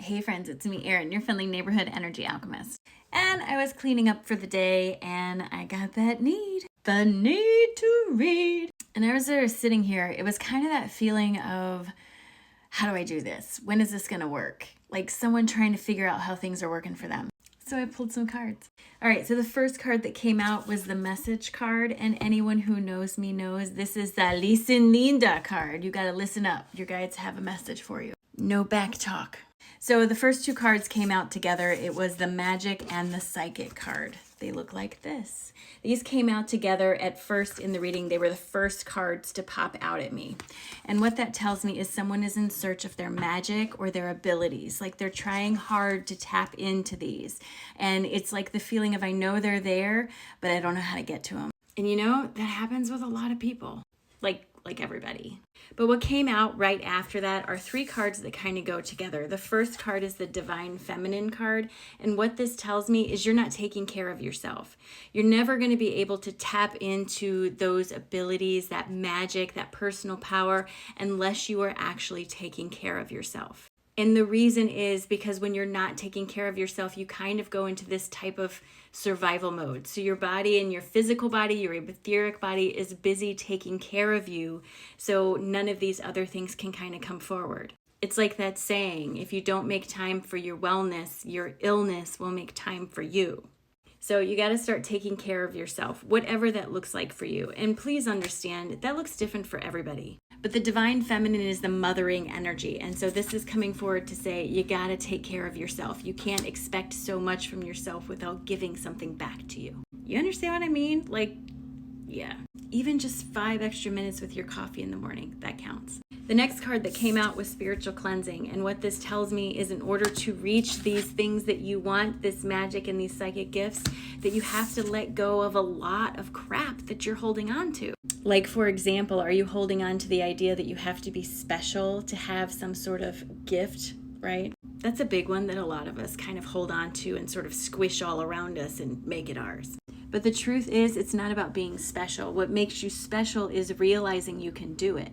Hey friends, it's me, Erin, your friendly neighborhood energy alchemist. And I was cleaning up for the day and I got the need to read. And I was there sitting here. It was kind of that feeling of, how do I do this? When is this going to work? Like someone trying to figure out how things are working for them. So I pulled some cards. All right, so the first card that came out was the message card. And anyone who knows me knows this is the Listen Linda card. You got to listen up. Your guides have a message for you. No back talk. So the first two cards came out together. It was the Magic and the Psychic card. They look like this. These came out together at first in the reading. They were the first cards to pop out at me. And what that tells me is someone is in search of their magic or their abilities. Like they're trying hard to tap into these. And it's like the feeling of, I know they're there, but I don't know how to get to them. And you know, that happens with a lot of people. Like everybody. But what came out right after that are three cards that kind of go together. The first card is the Divine Feminine card. And what this tells me is you're not taking care of yourself. You're never going to be able to tap into those abilities, that magic, that personal power, unless you are actually taking care of yourself. And the reason is because when you're not taking care of yourself, you kind of go into this type of survival mode. So your body and your physical body, your etheric body is busy taking care of you. So none of these other things can kind of come forward. It's like that saying, if you don't make time for your wellness, your illness will make time for you. So you got to start taking care of yourself, whatever that looks like for you. And please understand, that looks different for everybody. But the Divine Feminine is the mothering energy. And so this is coming forward to say, you got to take care of yourself. You can't expect so much from yourself without giving something back to you. You understand what I mean? Like, yeah. Even just 5 extra minutes with your coffee in the morning, that counts. The next card that came out was Spiritual Cleansing. And what this tells me is in order to reach these things that you want, this magic and these psychic gifts, that you have to let go of a lot of crap that you're holding on to. Like, for example, are you holding on to the idea that you have to be special to have some sort of gift, right? That's a big one that a lot of us kind of hold on to and sort of squish all around us and make it ours. But the truth is, it's not about being special. What makes you special is realizing you can do it.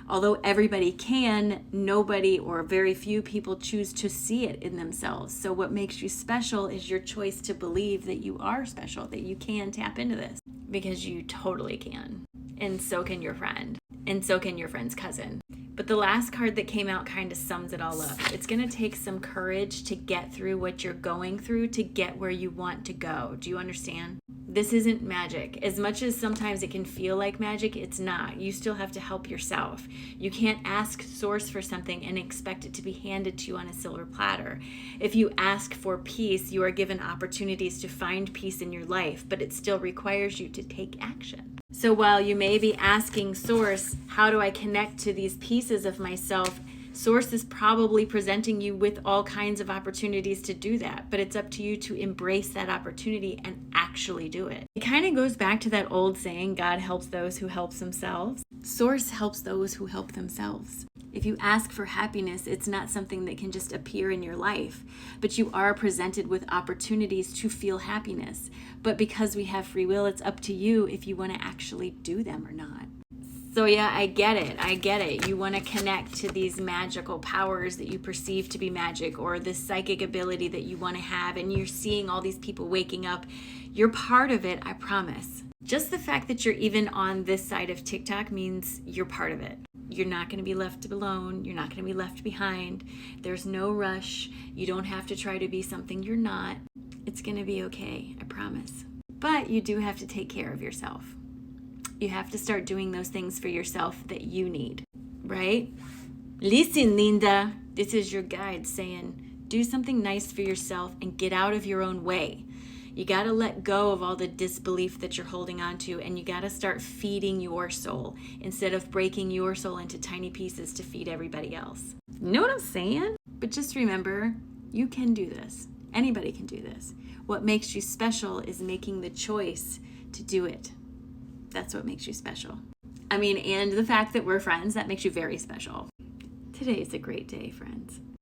Although everybody can, nobody or very few people choose to see it in themselves. So what makes you special is your choice to believe that you are special, that you can tap into this, because you totally can. And so can your friend. And so can your friend's cousin. But the last card that came out kind of sums it all up. It's going to take some courage to get through what you're going through to get where you want to go. Do you understand? This isn't magic. As much as sometimes it can feel like magic, it's not. You still have to help yourself. You can't ask Source for something and expect it to be handed to you on a silver platter. If you ask for peace, you are given opportunities to find peace in your life, but it still requires you to take action. So while you may be asking Source, how do I connect to these pieces of myself? Source is probably presenting you with all kinds of opportunities to do that, but it's up to you to embrace that opportunity and actually do it. It kind of goes back to that old saying, God helps those who help themselves. Source helps those who help themselves. If you ask for happiness, it's not something that can just appear in your life, but you are presented with opportunities to feel happiness. But because we have free will, it's up to you if you want to actually do them or not. So yeah, I get it. You want to connect to these magical powers that you perceive to be magic, or this psychic ability that you want to have, and you're seeing all these people waking up. You're part of it, I promise. Just the fact that you're even on this side of TikTok means you're part of it. You're not going to be left alone. You're not going to be left behind. There's no rush. You don't have to try to be something you're not. It's going to be okay, I promise. But you do have to take care of yourself. You have to start doing those things for yourself that you need, right? Listen, Linda, this is your guide saying, do something nice for yourself and get out of your own way. You got to let go of all the disbelief that you're holding on to, and you got to start feeding your soul instead of breaking your soul into tiny pieces to feed everybody else. You know what I'm saying? But just remember, you can do this. Anybody can do this. What makes you special is making the choice to do it. That's what makes you special. I mean, and the fact that we're friends, that makes you very special. Today is a great day, friends.